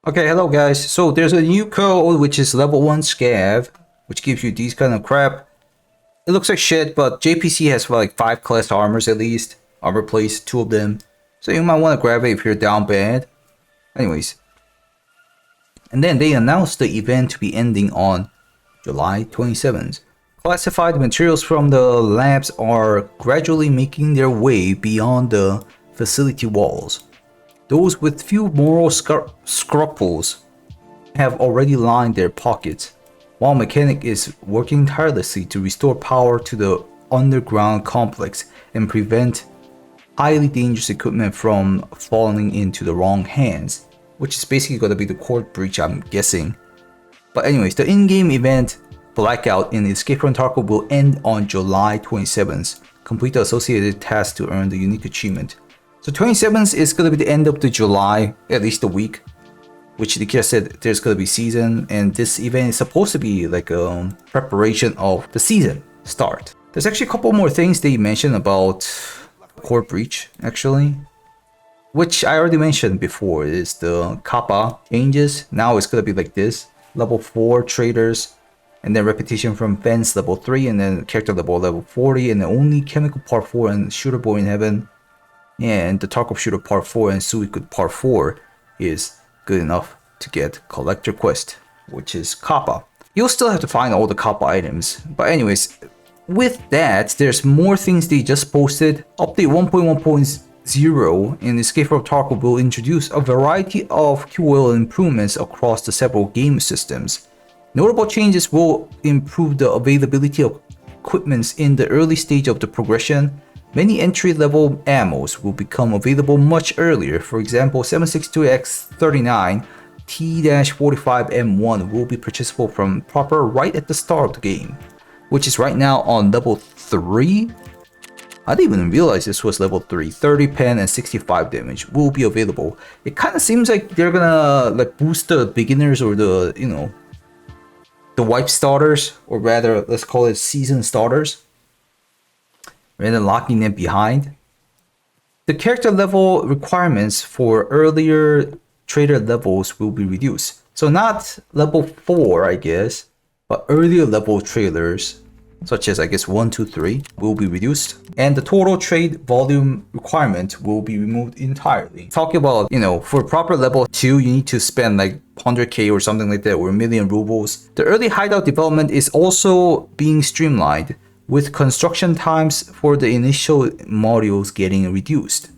Okay, hello guys. So there's a new code which is level 1 scav, which gives you these kind of crap. It looks like shit, but JPC has like 5 class armors at least. Armor plates, 2 of them. So you might want to grab it if you're down bad. Anyways. And then they announced the event to be ending on July 27th. Classified materials from the labs are gradually making their way beyond the facility walls. Those with few moral scruples have already lined their pockets, while Mechanic is working tirelessly to restore power to the underground complex and prevent highly dangerous equipment from falling into the wrong hands, which is basically going to be the core breach, I'm guessing. But anyways, the in-game event Blackout in Escape from Tarkov will end on July 27th. Complete the associated tasks to earn the unique achievement. So 27th is going to be the end of the July, at least a week, which the kid said there's going to be season, and this event is supposed to be like a preparation of the season start. There's actually a couple more things they mentioned about core breach, actually, which I already mentioned before, is the kappa changes. Now it's going to be like this, level 4 traders, and then repetition from fence level 3, and then character level 40, and then only chemical part 4 and shooter boy in heaven. And the Tarkov shooter part 4 and Suicide part 4 is good enough to get collector quest, which is kappa. You'll still have to find all the kappa items, but anyways, with that, there's more things they just posted. Update 1.1.0 in Escape from Tarkov will introduce a variety of QoL improvements across the several game systems. Notable changes will improve the availability of equipments in the early stage of the progression. Many entry-level ammos will become available much earlier. For example, 7.62x39 T-45M1 will be purchasable from proper right at the start of the game, which is right now on level 3. I didn't even realize this was level 3. 30 pen and 65 damage will be available. It kind of seems like they're gonna like boost the beginners or the, you know, the wipe starters, or rather, let's call it season starters, rather than locking them behind. The character level requirements for earlier trader levels will be reduced. So not level 4, I guess, but earlier level traders, such as I guess 1, 2, 3, will be reduced. And the total trade volume requirement will be removed entirely. Talking about, you know, for proper level 2, you need to spend like 100k or something like that, or a million rubles. The early hideout development is also being streamlined, with construction times for the initial modules getting reduced.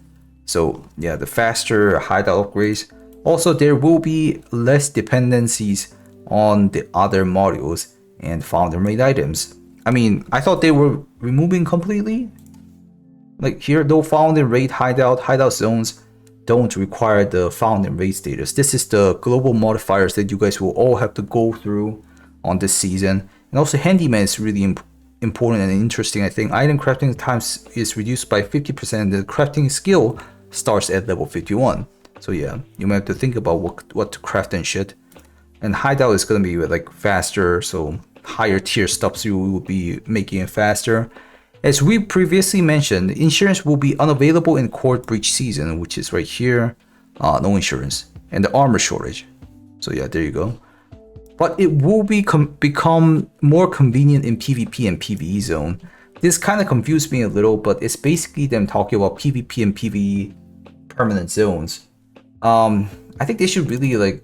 So yeah, the faster hideout upgrades. Also, there will be less dependencies on the other modules and founder-made items. I mean, I thought they were removing completely. Like here, though, found and raid hideout zones don't require the found and raid status. This is the global modifiers that you guys will all have to go through on this season. And also, handyman is really important and interesting. I think item crafting times is reduced by 50%. The crafting skill starts at level 51. So yeah, you might have to think about what to craft and shit. And hideout is gonna be like faster, so higher tier stuff you will be making it faster. As we previously mentioned, insurance will be unavailable in core breach season, which is right here. No insurance, and the armor shortage. So yeah, there you go. But it will become more convenient in PvP and PvE zone. This kind of confused me a little, but it's basically them talking about PvP and PvE permanent zones. I think they should really like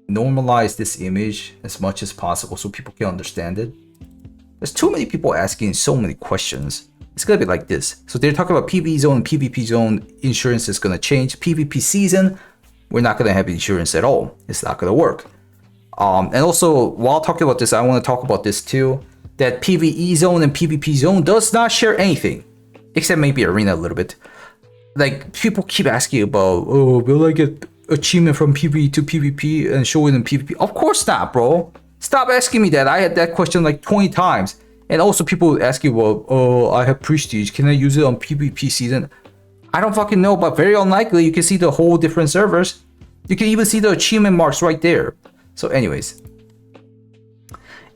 normalize this image as much as possible so people can understand it. There's too many people asking so many questions. It's gonna be like this. So they're talking about PvE zone and PvP zone. Insurance is gonna change. PvP season, we're not gonna have insurance at all. It's not gonna work. And also, while talking about this, I want to talk about this too, that PvE zone and PvP zone does not share anything, except maybe arena a little bit. Like, people keep asking about, oh, will I get achievement from PvE to PvP and show it in PvP? Of course not, bro. Stop asking me that. I had that question like 20 times. And also people asking, well, oh, I have prestige. Can I use it on PvP season? I don't fucking know, but very unlikely. You can see the whole different servers. You can even see the achievement marks right there. So anyways,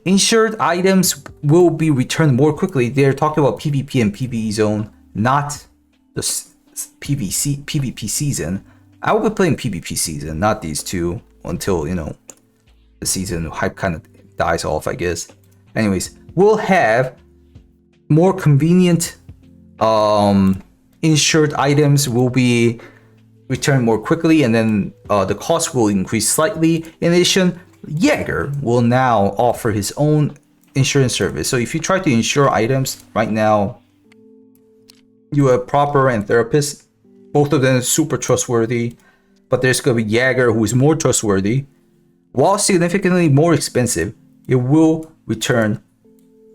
insured items will be returned more quickly. They're talking about PvP and PvE zone, not the PvP season. I will be playing PvP season, not these two. until, you know, the season hype kind of dies off, I guess. Anyways, we'll have more convenient insured items will be returned more quickly, and then the cost will increase slightly. In addition, Jaeger will now offer his own insurance service. So if you try to insure items right now, you have Proper and Therapist. Both of them are super trustworthy, but there's going to be Jaeger, who is more trustworthy. While significantly more expensive, it will return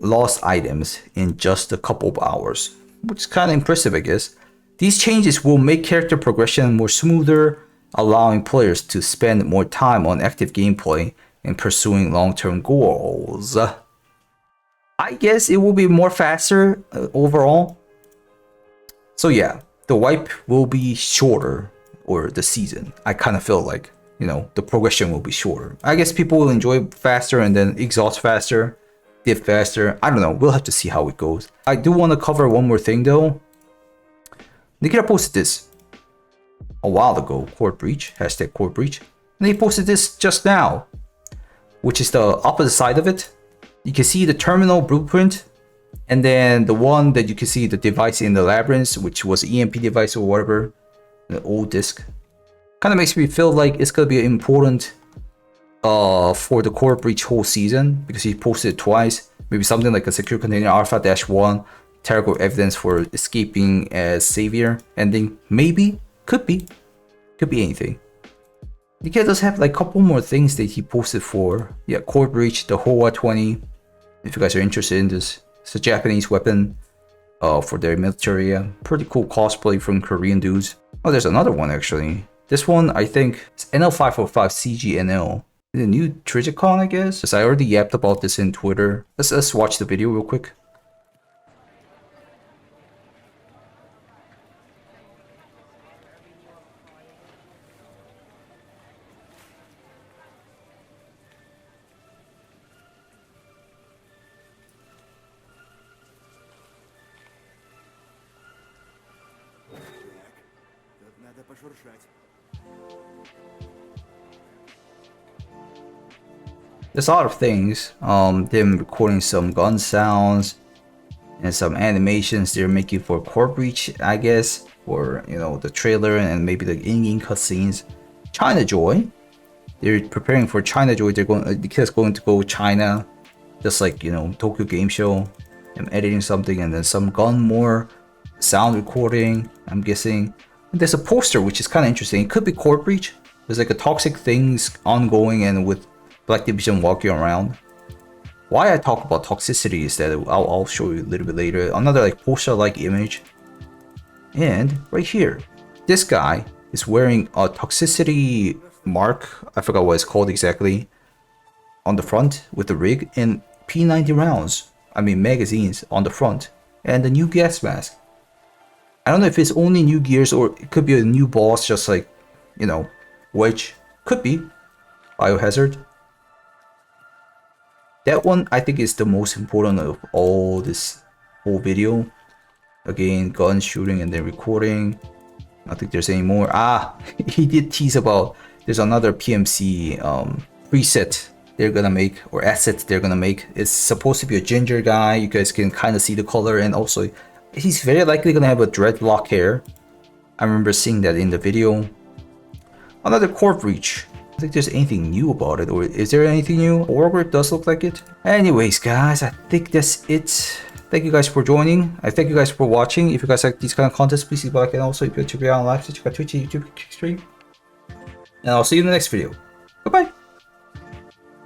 lost items in just a couple of hours, which is kind of impressive, I guess. These changes will make character progression more smoother, allowing players to spend more time on active gameplay and pursuing long-term goals. I guess it will be more faster overall. So yeah, the wipe will be shorter, or the season. I kind of feel like, you know, the progression will be shorter. I guess people will enjoy faster and then exhaust faster, dip faster. I don't know. We'll have to see how it goes. I do want to cover one more thing though. Nikita posted this a while ago. Core breach, hashtag core breach. And he posted this just now, which is the opposite side of it. You can see the terminal blueprint, and then the one that you can see the device in the labyrinth, which was EMP device or whatever, the old disk. Kind of makes me feel like it's gonna be important for the core breach whole season, because he posted it twice. Maybe something like a secure container alpha-1, Tarkov evidence for escaping as savior ending. Maybe, could be anything. The kid does have like a couple more things that he posted for. Yeah, core breach, the Hoa 20. If you guys are interested in this, it's a Japanese weapon for their military. Pretty cool cosplay from Korean dudes. Oh, there's another one actually. This one, I think, is NL505 CGNL. The new Trigicon, I guess. Because I already yapped about this in Twitter. Let's watch the video real quick. There's a lot of things. Them recording some gun sounds and some animations they're making for Core Breach, I guess, for, you know, the trailer and maybe the in-game cutscenes. China Joy, they're preparing for China Joy. They're going, the kid's going to go China, just like, you know, Tokyo Game Show. I'm editing something, and then some gun more sound recording, I'm guessing. And there's a poster which is kind of interesting. It could be Core Breach. There's like a toxic things ongoing, and with Black Division walking around. Why I talk about toxicity is that I'll show you a little bit later. Another like poster-like image. And right here, this guy is wearing a toxicity mark. I forgot what it's called exactly. On the front with the rig, and P90 rounds. I mean magazines on the front, and the new gas mask. I don't know if it's only new gears or it could be a new boss, just like, you know, which could be Biohazard. That one I think is the most important of all this whole video. Again, gun shooting and then recording. I don't think there's any more. He did tease about there's another PMC preset they're gonna make, or asset they're gonna make. It's supposed to be a ginger guy. You guys can kind of see the color, and also he's very likely gonna have a dreadlock hair. I remember seeing that in the video. Another core breach. I don't think there's anything new about it, or is there anything new? Or it does look like it. Anyways, guys, I think that's it. Thank you guys for joining. I thank you guys for watching. If you guys like these kind of contents, please leave a like, and also if you want to check me out on live, check out Twitch, YouTube, stream. And I'll see you in the next video. Goodbye.